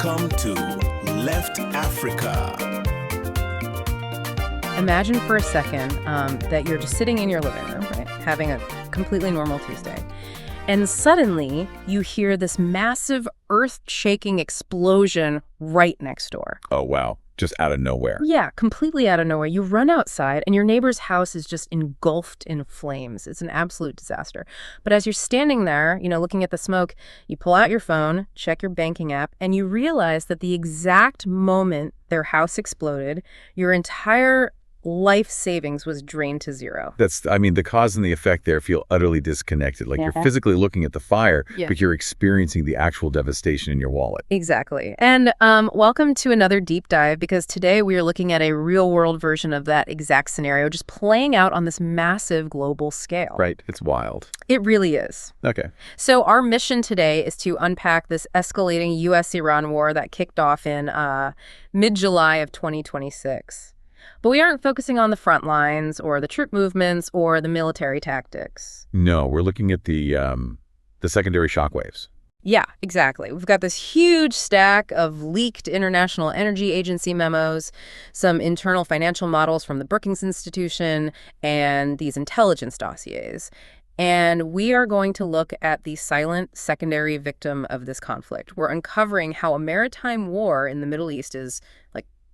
Welcome to Left Africa. Imagine for a second that you're just sitting in your living room, right, having a completely normal Tuesday. And suddenly you hear this massive earth-shaking explosion right next door. Oh, wow. Just out of nowhere. Yeah, completely out of nowhere. You run outside and your neighbor's house is just engulfed in flames. It's an absolute disaster. But as you're standing there, looking at the smoke, you pull out your phone, check your banking app, and you realize that the exact moment their house exploded, your entire life savings was drained to zero. The cause and the effect there feel utterly disconnected. Like you're physically looking at the fire, but you're experiencing the actual devastation in your wallet. Exactly. And welcome to another deep dive, because today we are looking at a real-world version of that exact scenario, just playing out on this massive global scale. Right. It's wild. It really is. Okay. So our mission today is to unpack this escalating U.S.-Iran war that kicked off in mid-July of 2026. But we aren't focusing on the front lines or the troop movements or the military tactics. No, we're looking at the secondary shockwaves. Yeah, exactly. We've got this huge stack of leaked International Energy Agency memos, some internal financial models from the Brookings Institution, and these intelligence dossiers. And we are going to look at the silent secondary victim of this conflict. We're uncovering how a maritime war in the Middle East is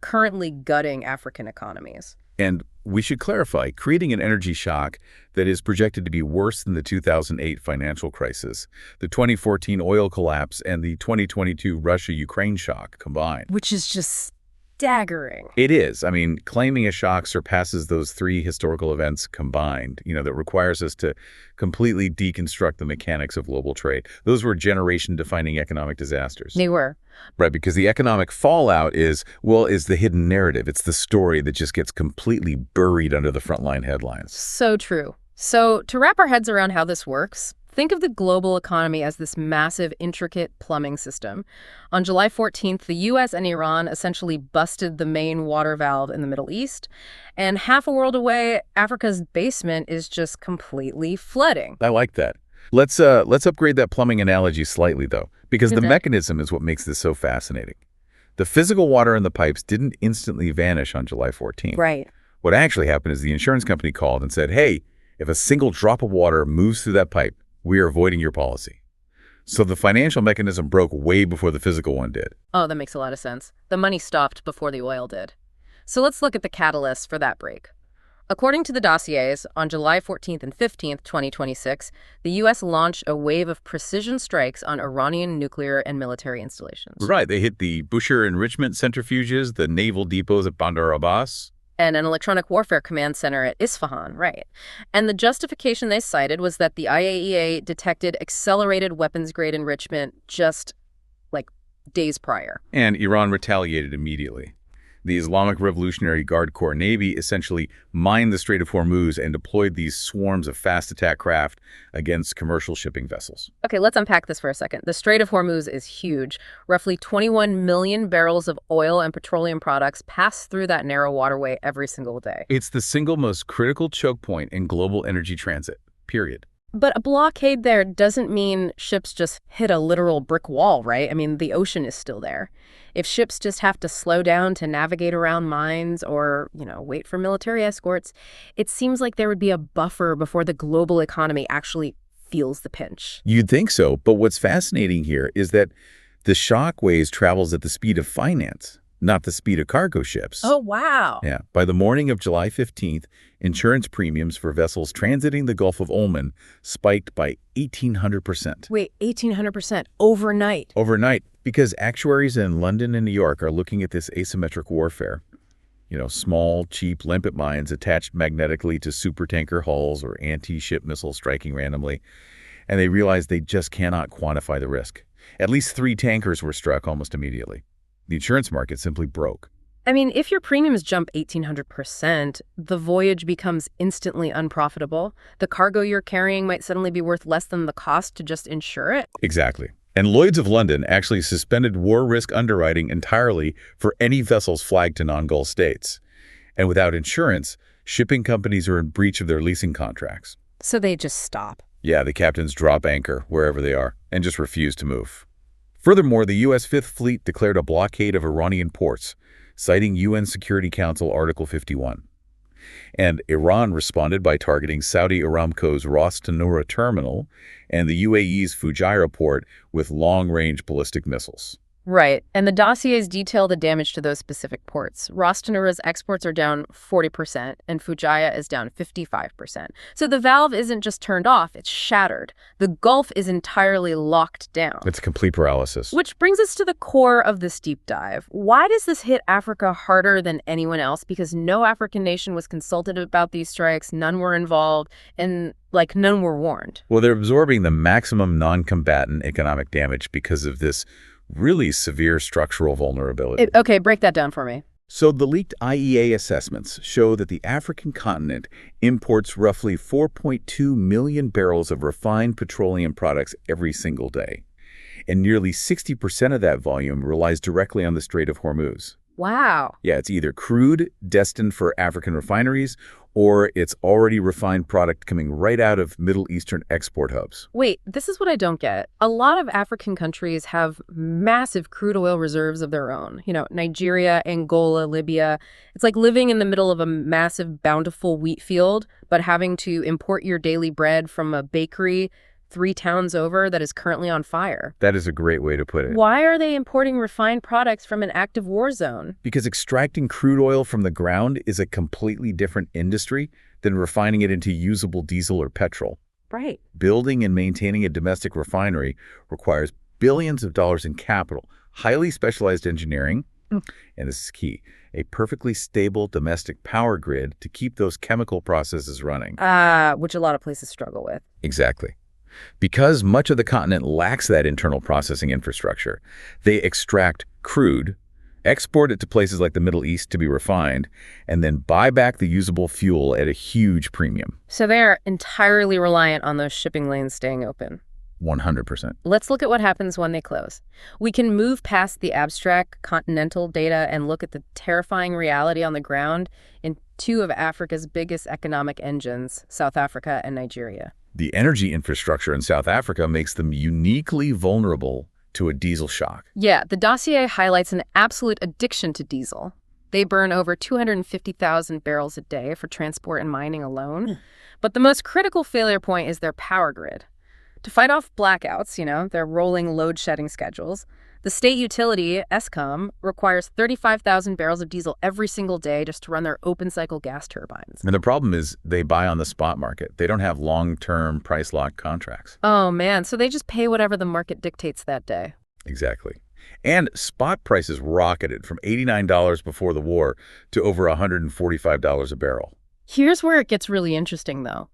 currently gutting African economies. And we should clarify, creating an energy shock that is projected to be worse than the 2008 financial crisis, the 2014 oil collapse, and the 2022 Russia-Ukraine shock combined. Which is just staggering. It is. Claiming a shock surpasses those three historical events combined, that requires us to completely deconstruct the mechanics of global trade. Those were generation-defining economic disasters. They were. Right, because the economic fallout is the hidden narrative. It's the story that just gets completely buried under the frontline headlines. So true. So to wrap our heads around how this works, think of the global economy as this massive, intricate plumbing system. On July 14th, the U.S. and Iran essentially busted the main water valve in the Middle East. And half a world away, Africa's basement is just completely flooding. I like that. Let's upgrade that plumbing analogy slightly, though, because the mechanism is what makes this so fascinating. The physical water in the pipes didn't instantly vanish on July 14th. Right. What actually happened is the insurance company called and said, hey, if a single drop of water moves through that pipe, we are voiding your policy. So the financial mechanism broke way before the physical one did. Oh, that makes a lot of sense. The money stopped before the oil did. So let's look at the catalyst for that break. According to the dossiers, on July 14th and 15th, 2026, the U.S. launched a wave of precision strikes on Iranian nuclear and military installations. Right. They hit the Bushehr enrichment centrifuges, the naval depots at Bandar Abbas, and an electronic warfare command center at Isfahan, right. And the justification they cited was that the IAEA detected accelerated weapons-grade enrichment just, days prior. And Iran retaliated immediately. The Islamic Revolutionary Guard Corps Navy essentially mined the Strait of Hormuz and deployed these swarms of fast attack craft against commercial shipping vessels. Okay, let's unpack this for a second. The Strait of Hormuz is huge. Roughly 21 million barrels of oil and petroleum products pass through that narrow waterway every single day. It's the single most critical choke point in global energy transit, period. But a blockade there doesn't mean ships just hit a literal brick wall, right? The ocean is still there. If ships just have to slow down to navigate around mines or, wait for military escorts, it seems like there would be a buffer before the global economy actually feels the pinch. You'd think so, but what's fascinating here is that the shockwaves travels at the speed of finance, not the speed of cargo ships. Oh, wow. Yeah. By the morning of July 15th, insurance premiums for vessels transiting the Gulf of Oman spiked by 1,800%. Wait, 1,800% overnight? Overnight, because actuaries in London and New York are looking at this asymmetric warfare. Small, cheap, limpet mines attached magnetically to supertanker hulls or anti-ship missiles striking randomly. And they realize they just cannot quantify the risk. At least 3 tankers were struck almost immediately. The insurance market simply broke. If your premiums jump 1,800%, the voyage becomes instantly unprofitable. The cargo you're carrying might suddenly be worth less than the cost to just insure it. Exactly. And Lloyd's of London actually suspended war risk underwriting entirely for any vessels flagged to non-Gulf states. And without insurance, shipping companies are in breach of their leasing contracts. So they just stop. Yeah, the captains drop anchor wherever they are and just refuse to move. Furthermore, the U.S. Fifth Fleet declared a blockade of Iranian ports, citing UN Security Council Article 51. And Iran responded by targeting Saudi Aramco's Ras Tanura terminal and the UAE's Fujairah port with long-range ballistic missiles. Right, and the dossiers detail the damage to those specific ports. Ras Tanura's exports are down 40%, and Fujairah is down 55%. So the valve isn't just turned off, it's shattered. The Gulf is entirely locked down. It's complete paralysis. Which brings us to the core of this deep dive. Why does this hit Africa harder than anyone else? Because no African nation was consulted about these strikes, none were involved, and none were warned. Well, they're absorbing the maximum non-combatant economic damage because of this really severe structural vulnerability. Okay, break that down for me. So the leaked IEA assessments show that the African continent imports roughly 4.2 million barrels of refined petroleum products every single day. And nearly 60% of that volume relies directly on the Strait of Hormuz. Wow. Yeah, it's either crude destined for African refineries or it's already refined product coming right out of Middle Eastern export hubs. Wait, this is what I don't get. A lot of African countries have massive crude oil reserves of their own. Nigeria, Angola, Libya. It's like living in the middle of a massive, bountiful wheat field, but having to import your daily bread from a bakery 3 towns over that is currently on fire. That is a great way to put it. Why are they importing refined products from an active war zone? Because extracting crude oil from the ground is a completely different industry than refining it into usable diesel or petrol. Right. Building and maintaining a domestic refinery requires billions of dollars in capital, highly specialized engineering, and this is key, a perfectly stable domestic power grid to keep those chemical processes running. Which a lot of places struggle with. Exactly. Because much of the continent lacks that internal processing infrastructure, they extract crude, export it to places like the Middle East to be refined, and then buy back the usable fuel at a huge premium. So they're entirely reliant on those shipping lanes staying open. 100%. Let's look at what happens when they close. We can move past the abstract continental data and look at the terrifying reality on the ground in 2 of Africa's biggest economic engines, South Africa and Nigeria. The energy infrastructure in South Africa makes them uniquely vulnerable to a diesel shock. Yeah, the dossier highlights an absolute addiction to diesel. They burn over 250,000 barrels a day for transport and mining alone. But the most critical failure point is their power grid. To fight off blackouts, their rolling load-shedding schedules, the state utility, Eskom, requires 35,000 barrels of diesel every single day just to run their open-cycle gas turbines. And the problem is they buy on the spot market. They don't have long-term price-locked contracts. Oh, man, so they just pay whatever the market dictates that day. Exactly. And spot prices rocketed from $89 before the war to over $145 a barrel. Here's where it gets really interesting, though.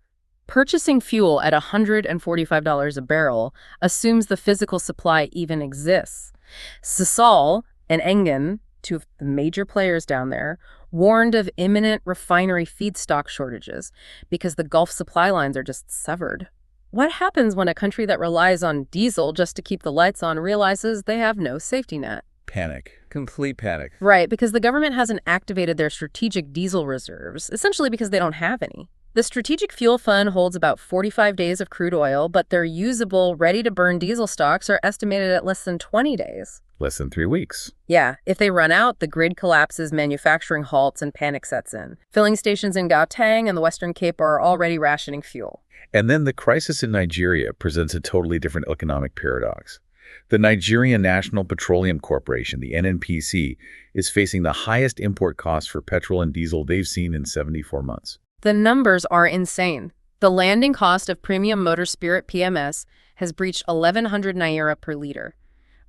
Purchasing fuel at $145 a barrel assumes the physical supply even exists. Sasol and Engen, 2 of the major players down there, warned of imminent refinery feedstock shortages because the Gulf supply lines are just severed. What happens when a country that relies on diesel just to keep the lights on realizes they have no safety net? Panic. Complete panic. Right, because the government hasn't activated their strategic diesel reserves, essentially because they don't have any. The Strategic Fuel Fund holds about 45 days of crude oil, but their usable, ready-to-burn diesel stocks are estimated at less than 20 days. Less than 3 weeks. Yeah, if they run out, the grid collapses, manufacturing halts, and panic sets in. Filling stations in Gauteng and the Western Cape are already rationing fuel. And then the crisis in Nigeria presents a totally different economic paradox. The Nigerian National Petroleum Corporation, the NNPC, is facing the highest import costs for petrol and diesel they've seen in 74 months. The numbers are insane. The landing cost of premium motor spirit PMS has breached 1,100 naira per liter.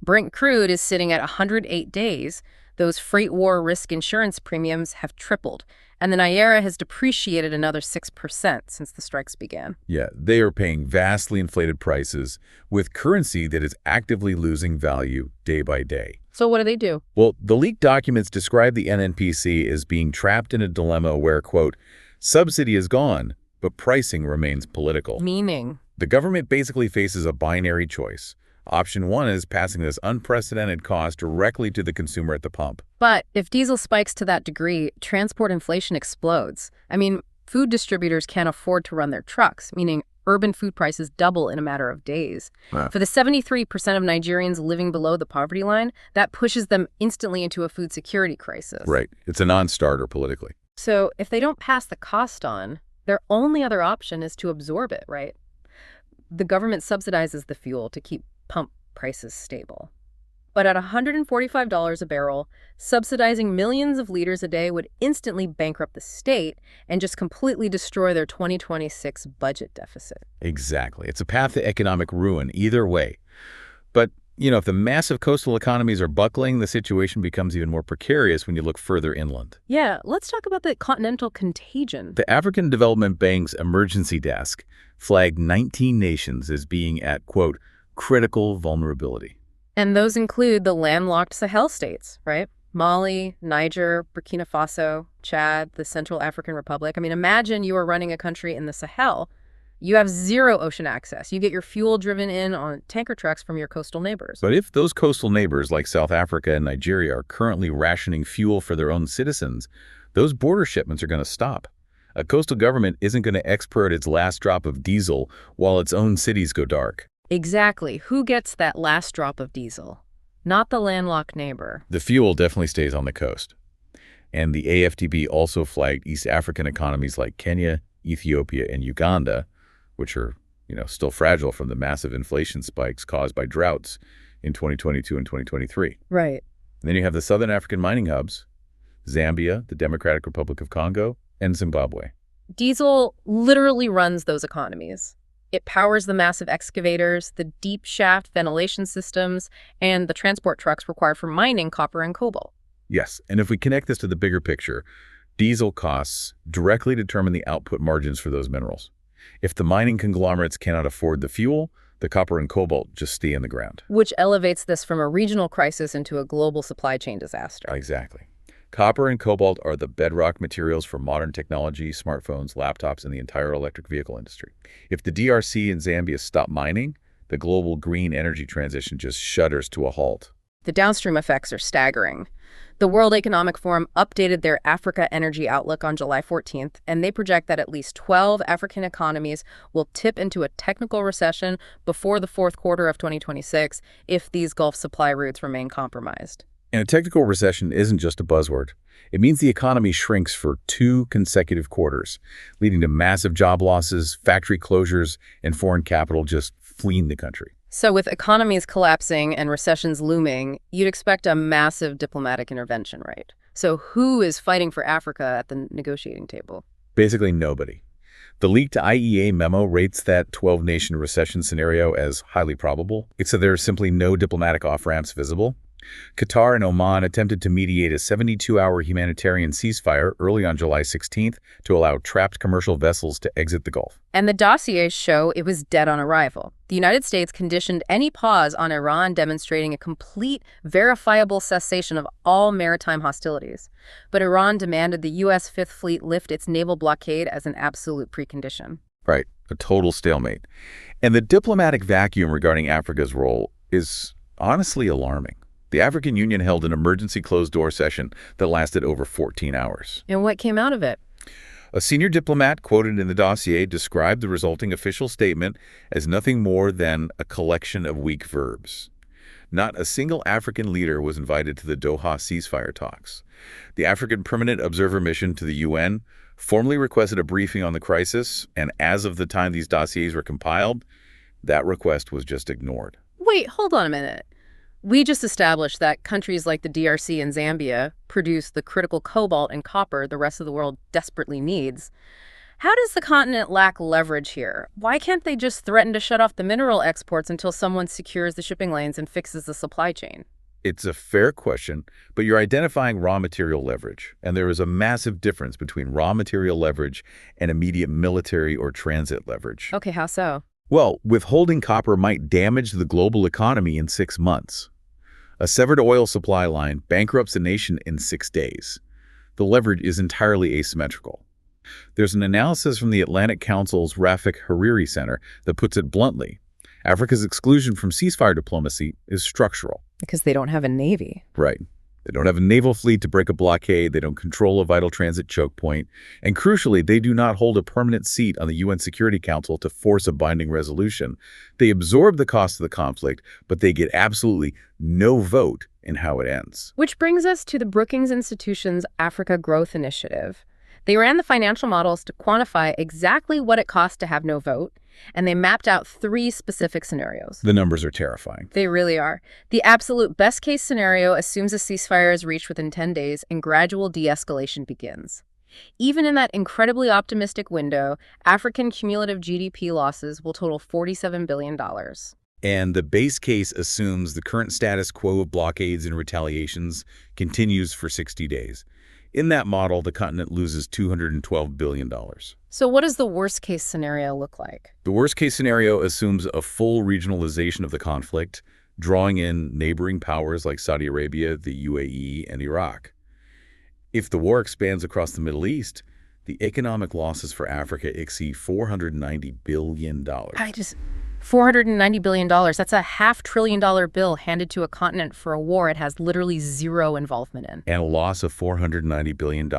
Brink crude is sitting at 108 days. Those freight war risk insurance premiums have tripled, and the naira has depreciated another 6% since the strikes began. Yeah, they are paying vastly inflated prices with currency that is actively losing value day by day. So what do? Well, the leaked documents describe the NNPC as being trapped in a dilemma where, quote, subsidy is gone, but pricing remains political. Meaning? The government basically faces a binary choice. Option 1 is passing this unprecedented cost directly to the consumer at the pump. But if diesel spikes to that degree, transport inflation explodes. I mean, food distributors can't afford to run their trucks, meaning urban food prices double in a matter of days. Wow. For the 73% of Nigerians living below the poverty line, that pushes them instantly into a food security crisis. Right. It's a non-starter politically. So if they don't pass the cost on, their only other option is to absorb it, right? The government subsidizes the fuel to keep pump prices stable. But at $145 a barrel, subsidizing millions of liters a day would instantly bankrupt the state and just completely destroy their 2026 budget deficit. Exactly. It's a path to economic ruin either way. But, if the massive coastal economies are buckling, the situation becomes even more precarious when you look further inland. Yeah, let's talk about the continental contagion. The African Development Bank's emergency desk flagged 19 nations as being at, quote, critical vulnerability. And those include the landlocked Sahel states, right? Mali, Niger, Burkina Faso, Chad, the Central African Republic. I mean, imagine you are running a country in the Sahel. You have zero ocean access. You get your fuel driven in on tanker trucks from your coastal neighbors. But if those coastal neighbors like South Africa and Nigeria are currently rationing fuel for their own citizens, those border shipments are going to stop. A coastal government isn't going to export its last drop of diesel while its own cities go dark. Exactly. Who gets that last drop of diesel? Not the landlocked neighbor. The fuel definitely stays on the coast. And the AfDB also flagged East African economies like Kenya, Ethiopia, and Uganda, which are, still fragile from the massive inflation spikes caused by droughts in 2022 and 2023. Right. And then you have the southern African mining hubs, Zambia, the Democratic Republic of Congo, and Zimbabwe. Diesel literally runs those economies. It powers the massive excavators, the deep shaft ventilation systems, and the transport trucks required for mining copper and cobalt. Yes, and if we connect this to the bigger picture, diesel costs directly determine the output margins for those minerals. If the mining conglomerates cannot afford the fuel, the copper and cobalt just stay in the ground. Which elevates this from a regional crisis into a global supply chain disaster. Exactly. Copper and cobalt are the bedrock materials for modern technology, smartphones, laptops, and the entire electric vehicle industry. If the DRC and Zambia stop mining, the global green energy transition just shudders to a halt. The downstream effects are staggering. The World Economic Forum updated their Africa Energy Outlook on July 14th, and they project that at least 12 African economies will tip into a technical recession before the fourth quarter of 2026 if these Gulf supply routes remain compromised. And a technical recession isn't just a buzzword. It means the economy shrinks for 2 consecutive quarters, leading to massive job losses, factory closures, and foreign capital just fleeing the country. So with economies collapsing and recessions looming, you'd expect a massive diplomatic intervention, right? So who is fighting for Africa at the negotiating table? Basically nobody. The leaked IEA memo rates that 12-nation recession scenario as highly probable. It said there are simply no diplomatic off-ramps visible. Qatar and Oman attempted to mediate a 72-hour humanitarian ceasefire early on July 16th to allow trapped commercial vessels to exit the Gulf. And the dossiers show it was dead on arrival. The United States conditioned any pause on Iran demonstrating a complete, verifiable cessation of all maritime hostilities. But Iran demanded the U.S. Fifth Fleet lift its naval blockade as an absolute precondition. Right, a total stalemate. And the diplomatic vacuum regarding Africa's role is honestly alarming. The African Union held an emergency closed-door session that lasted over 14 hours. And what came out of it? A senior diplomat quoted in the dossier described the resulting official statement as nothing more than a collection of weak verbs. Not a single African leader was invited to the Doha ceasefire talks. The African Permanent Observer Mission to the UN formally requested a briefing on the crisis, and as of the time these dossiers were compiled, that request was just ignored. Wait, hold on a minute. We just established that countries like the DRC and Zambia produce the critical cobalt and copper the rest of the world desperately needs. How does the continent lack leverage here? Why can't they just threaten to shut off the mineral exports until someone secures the shipping lanes and fixes the supply chain? It's a fair question, but you're identifying raw material leverage, and there is a massive difference between raw material leverage and immediate military or transit leverage. Okay, how so? Well, withholding copper might damage the global economy in 6 months. A severed oil supply line bankrupts a nation in 6 days. The leverage is entirely asymmetrical. There's an analysis from the Atlantic Council's Rafik Hariri Center that puts it bluntly. Africa's exclusion from ceasefire diplomacy is structural. Because they don't have a navy. Right. They don't have a naval fleet to break a blockade, they don't control a vital transit choke point, and crucially, they do not hold a permanent seat on the UN Security Council to force a binding resolution. They absorb the cost of the conflict, but they get absolutely no vote in how it ends. Which brings us to the Brookings Institution's Africa Growth Initiative. They ran the financial models to quantify exactly what it costs to have no vote, and they mapped out 3 specific scenarios. The numbers are terrifying. They really are. The absolute best-case scenario assumes a ceasefire is reached within 10 days and gradual de-escalation begins. Even in that incredibly optimistic window, African cumulative GDP losses will total $47 billion. And the base case assumes the current status quo of blockades and retaliations continues for 60 days. In that model, the continent loses $212 billion. So what does the worst-case scenario look like? The worst-case scenario assumes a full regionalization of the conflict, drawing in neighboring powers like Saudi Arabia, the UAE, and Iraq. If the war expands across the Middle East, the economic losses for Africa exceed $490 billion. $490 billion. That's a $500 billion bill handed to a continent for a war it has literally zero involvement in. And a loss of $490 billion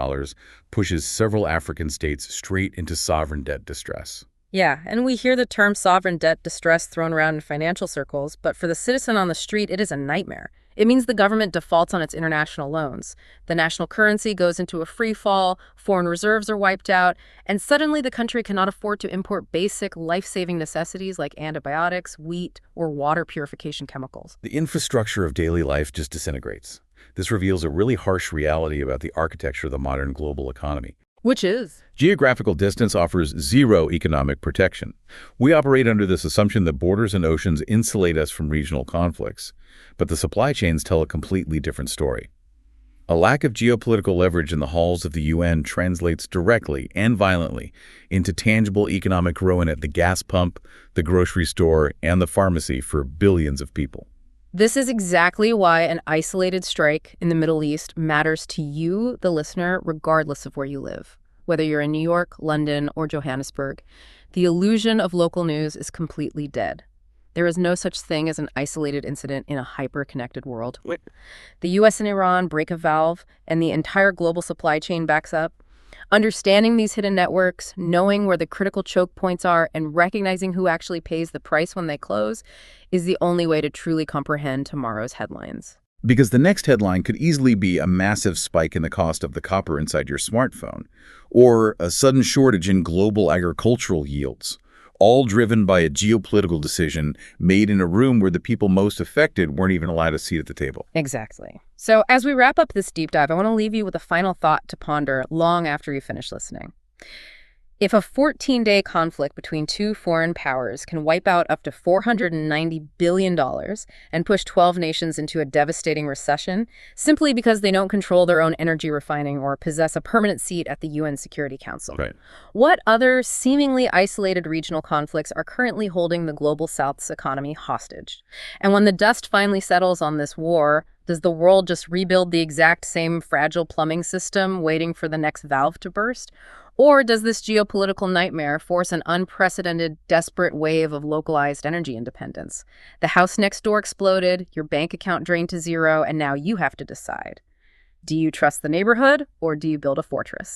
pushes several African states straight into sovereign debt distress. Yeah, and we hear the term sovereign debt distress thrown around in financial circles, but for the citizen on the street, it is a nightmare. It means the government defaults on its international loans. The national currency goes into a free fall, foreign reserves are wiped out, and suddenly the country cannot afford to import basic life-saving necessities like antibiotics, wheat, or water purification chemicals. The infrastructure of daily life just disintegrates. This reveals a really harsh reality about the architecture of the modern global economy. Which is? Geographical distance offers zero economic protection. We operate under this assumption that borders and oceans insulate us from regional conflicts. But the supply chains tell a completely different story. A lack of geopolitical leverage in the halls of the UN translates directly and violently into tangible economic ruin at the gas pump, the grocery store, and the pharmacy for billions of people. This is exactly why an isolated strike in the Middle East matters to you, the listener, regardless of where you live. Whether you're in New York, London, or Johannesburg, the illusion of local news is completely dead. There is no such thing as an isolated incident in a hyper-connected world. The U.S. and Iran break a valve, and the entire global supply chain backs up. Understanding these hidden networks, knowing where the critical choke points are, and recognizing who actually pays the price when they close is the only way to truly comprehend tomorrow's headlines. Because the next headline could easily be a massive spike in the cost of the copper inside your smartphone, or a sudden shortage in global agricultural yields, all driven by a geopolitical decision made in a room where the people most affected weren't even allowed a seat at the table. Exactly. So as we wrap up this deep dive, I want to leave you with a final thought to ponder long after you finish listening. If a 14-day conflict between 2 foreign powers can wipe out up to $490 billion and push 12 nations into a devastating recession simply because they don't control their own energy refining or possess a permanent seat at the UN Security Council, Right. What other seemingly isolated regional conflicts are currently holding the Global South's economy hostage? And when the dust finally settles on this war, does the world just rebuild the exact same fragile plumbing system waiting for the next valve to burst? Or does this geopolitical nightmare force an unprecedented, desperate wave of localized energy independence? The house next door exploded, your bank account drained to zero, and now you have to decide. Do you trust the neighborhood, or do you build a fortress?